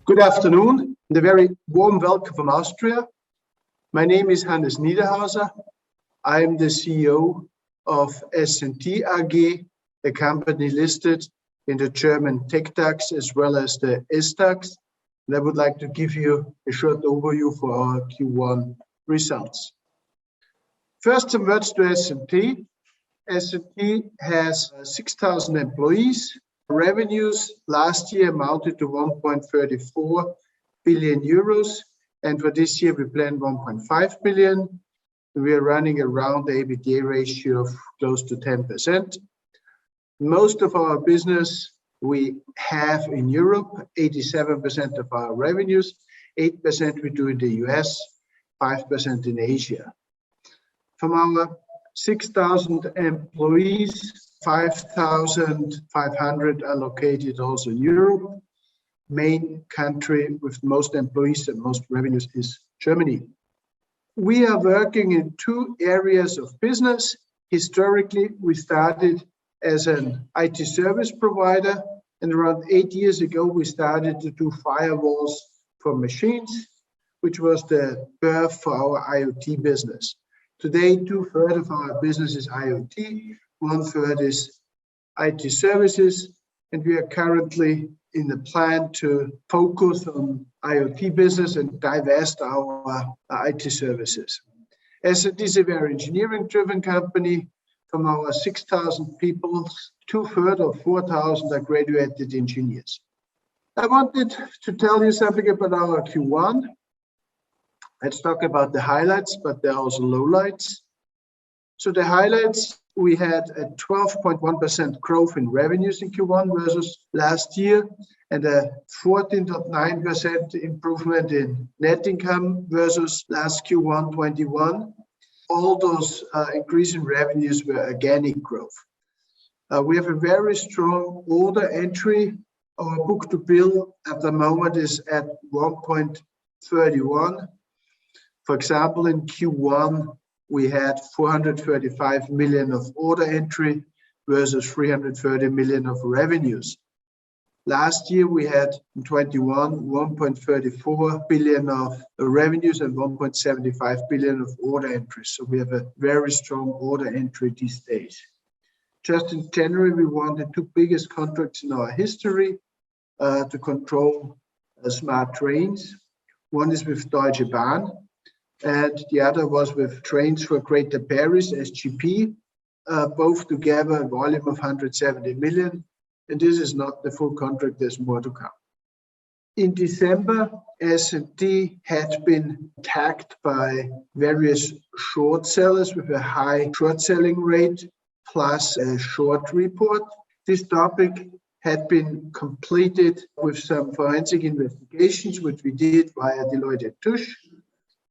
Good afternoon and a very warm welcome from Austria. My name is Hannes Niederhauser. I am the CEO of S&T AG, a company listed in the German TecDAX as well as the SDAX. And I would like to give you a short overview for our Q1 results. First, some words to S&T. S&T has 6,000 employees. Revenues last year amounted to 1.34 billion euros, and for this year we plan 1.5 billion. We are running around the EBITDA ratio of close to 10%. Most of our business we have in Europe, 87% of our revenues, 8% we do in the US, 5% in Asia. From our 6,000 employees, 5,500 are located also in Europe. Main country with most employees and most revenues is Germany. We are working in two areas of business. Historically, we started as an IT service provider, and around 8 years ago, we started to do firewalls for machines, which was the birth for our IoT business. Today, 2/3 of our business is IoT, 1/3 is IT services, and we are currently in the plan to focus on IoT business and divest our IT services. S&T is a very engineering-driven company. From our 6,000 people, 2/3 or 4,000 are graduated engineers. I wanted to tell you something about our Q1. Let's talk about the highlights, but there are also lowlights. So the highlights, we had a 12.1% growth in revenues in Q1 versus last year, and a 14.9% improvement in net income versus last Q1 2021. All those increase in revenues were organic growth. We have a very strong order entry. Our book-to-bill at the moment is at 1.31. For example, in Q1, we had 435 million of order entry versus 330 million of revenues. Last year, we had in 21, 1.34 billion of revenues and 1.75 billion of order entry. So we have a very strong order entry these days. Just in January, we won the two biggest contracts in our history to control smart trains. One is with Deutsche Bahn, and the other was with Trains for Greater Paris, SGP, both together a volume of 170 million. And this is not the full contract, there's more to come. In December, S&T had been attacked by various short sellers with a high short selling rate plus a short report. This topic had been completed with some forensic investigations, which we did via Deloitte & Touche,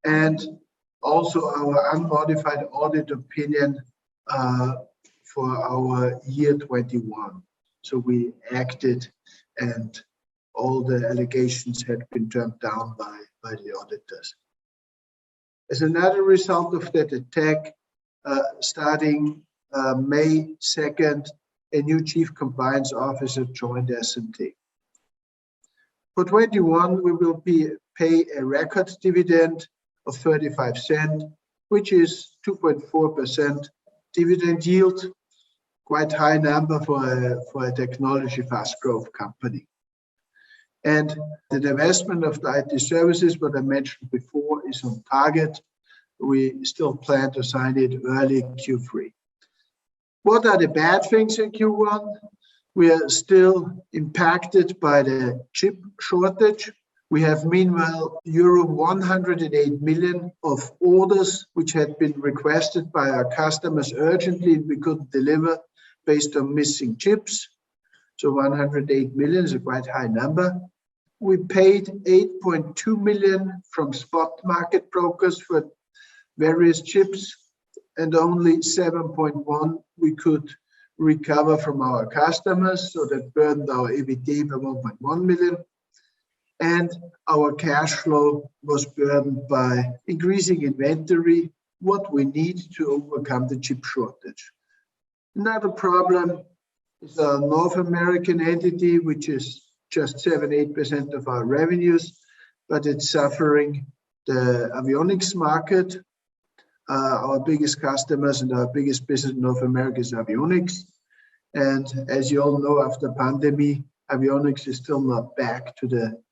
and also our unmodified audit opinion for our year 21. So we acted and all the allegations had been turned down by the auditors. As another result of that attack, starting May 2nd, a new chief compliance officer joined S&T. For 21, we will pay a record dividend of 35 cents, which is 2.4% dividend yield. Quite high number for a technology fast growth company. And the divestment of the IT services, what I mentioned before, is on target. We still plan to sign it early Q3. What are the bad things in Q1? We are still impacted by the chip shortage. We have meanwhile euro 108 million of orders which had been requested by our customers urgently, and we couldn't deliver based on missing chips. So 108 million is a quite high number. We paid 8.2 million from spot market brokers for various chips, and only 7.1 we could recover from our customers, so that burned our EBITDA by 1.1 million. And our cash flow was burdened by increasing inventory, what we need to overcome the chip shortage. Another problem is a North American entity, which is just 7-8% of our revenues, but it's suffering the avionics market. Our biggest customers and our biggest business in North America is avionics. And as you all know, after pandemic, avionics is still not back to the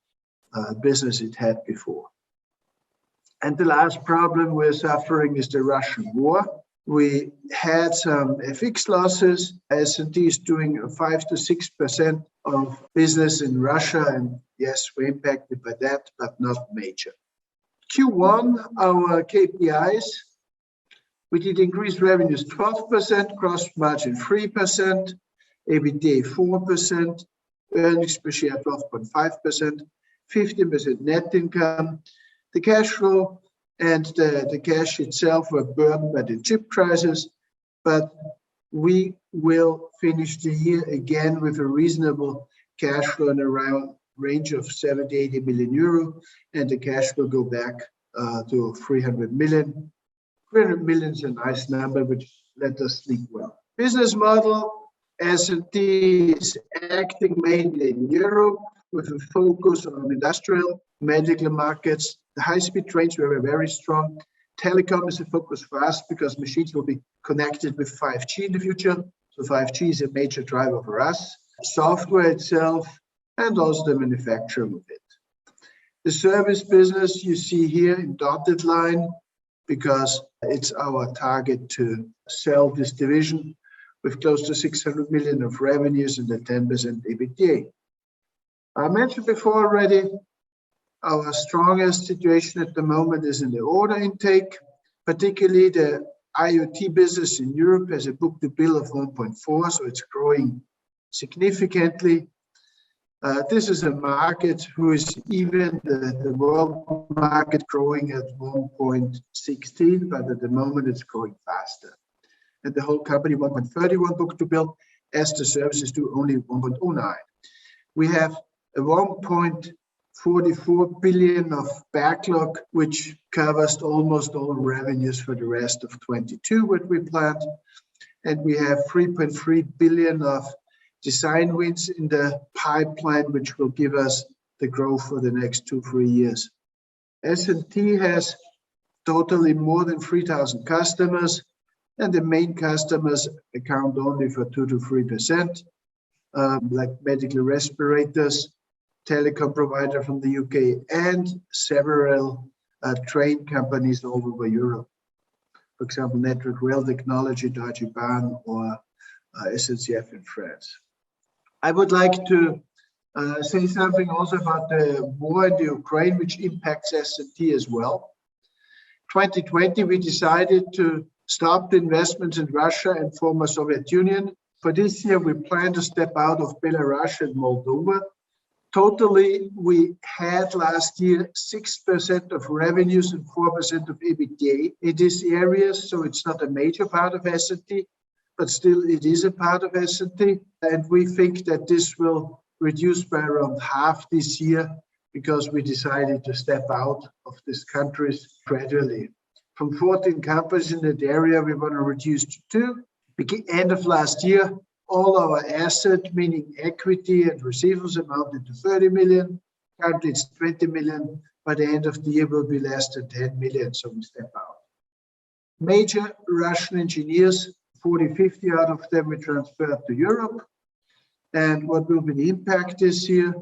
business it had before. And the last problem we're suffering is the Russian war. We had some FX losses. S&T is doing 5 to 6% of business in Russia, and yes, we're impacted by that, but not major. Q1, our KPIs, we did increase revenues 12%, gross margin 3%, EBITDA 4%, earnings per share 12.5%, 15% net income. The cash flow and the cash itself were burdened by the chip crisis, but we will finish the year again with a reasonable cash flow in around range of 70-80 million euro, and the cash will go back to 300 million. 300 million is a nice number, which let us sleep well. Business model, S&T is acting mainly in Europe with a focus on industrial, medical markets. The high-speed trains were very strong. Telecom is a focus for us because machines will be connected with 5G in the future. So 5G is a major driver for us. Software itself and also the manufacturing of it. The service business you see here in dotted line, because it's our target to sell this division with close to 600 million of revenues and a 10% EBITDA. I mentioned before already, our strongest situation at the moment is in the order intake, particularly the IoT business in Europe has a book-to-bill of 1.4, so it's growing significantly. This is a market who is even the world market growing at 1.16, but at the moment it's growing faster. And the whole company 1.31 book-to-bill, as the services do only 1.09. We have a 1.44 billion of backlog, which covers almost all revenues for the rest of 22, what we planned. And we have 3.3 billion of design wins in the pipeline, which will give us the growth for the next 2-3 years. S&T has totally more than 3,000 customers, and the main customers account only for 2 to 3%, like medical respirators, telecom provider from the UK, and several train companies all over Europe. For example, Network Rail Technology, Deutsche Bahn, or SNCF in France. I would like to say something also about the war in the Ukraine, which impacts S&T as well. 2020, we decided to stop the investments in Russia and former Soviet Union. For this year, we plan to step out of Belarus and Moldova. Totally, we had last year 6% of revenues and 4% of EBITDA in these areas, so it's not a major part of S&T, but still it is a part of S&T. And we think that this will reduce by around half this year because we decided to step out of these countries gradually. From 14 companies in that area, we want to reduce to 2. At the end of last year, all our assets, meaning equity and receivables, amounted to 30 million. Currently, it's 20 million. By the end of the year, will be less than 10 million, so we step out. Major Russian engineers, 40-50 out of them we transferred to Europe. And what will be the impact this year?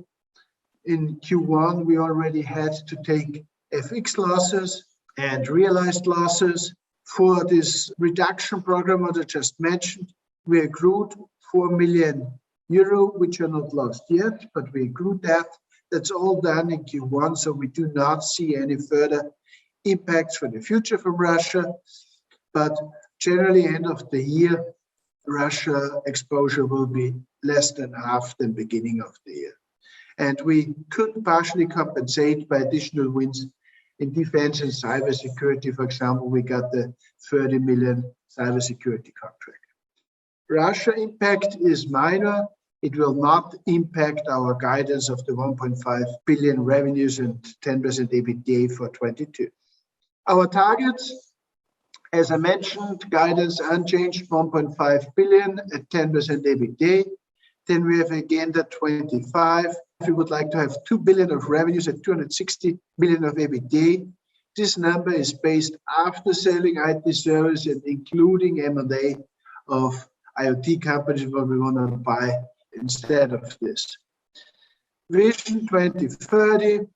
In Q1, we already had to take FX losses and realized losses. For this reduction program that I just mentioned, we accrued 4 million euro, which are not lost yet, but we accrued that. That's all done in Q1, so we do not see any further impacts for the future from Russia. But generally, end of the year, Russia exposure will be less than half the beginning of the year. And we could partially compensate by additional wins in defense and cybersecurity. For example, we got the 30 million cybersecurity contract. Russia impact is minor. It will not impact our guidance of the 1.5 billion revenues and 10% EBITDA for 22. Our targets, as I mentioned, guidance unchanged, 1.5 billion at 10% EBITDA. Then we have Agenda 25, we would like to have 2 billion of revenues and 260 million of EBITDA. This number is based after selling IT service and including M&A of IoT companies what we want to buy instead of this. Vision 2030,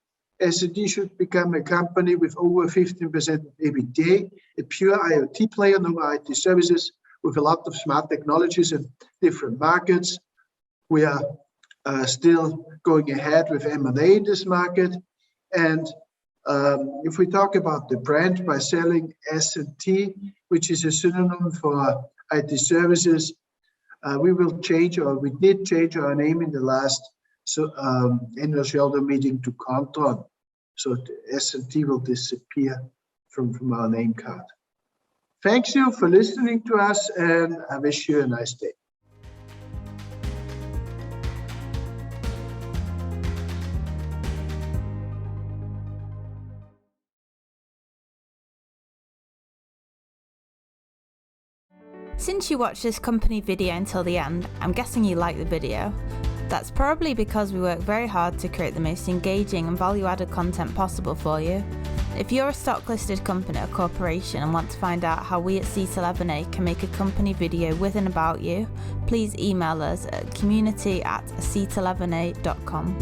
S&T should become a company with over 15% EBITDA, a pure IoT player, no IT services, with a lot of smart technologies in different markets. We are still going ahead with M&A in this market. And if we talk about the brand, by selling S&T, which is a synonym for IT services, we will change, or we did change our name in the last annual shareholder meeting to Kontron. So S&T will disappear from our name card. Thank you for listening to us, and I wish you a nice day. Since you watched this company video until the end, I'm guessing you liked the video. That's probably because we work very hard to create the most engaging and value-added content possible for you. If you're a stock-listed company or corporation and want to find out how we at C11A can make a company video with and about you, please email us at community@c11a.com.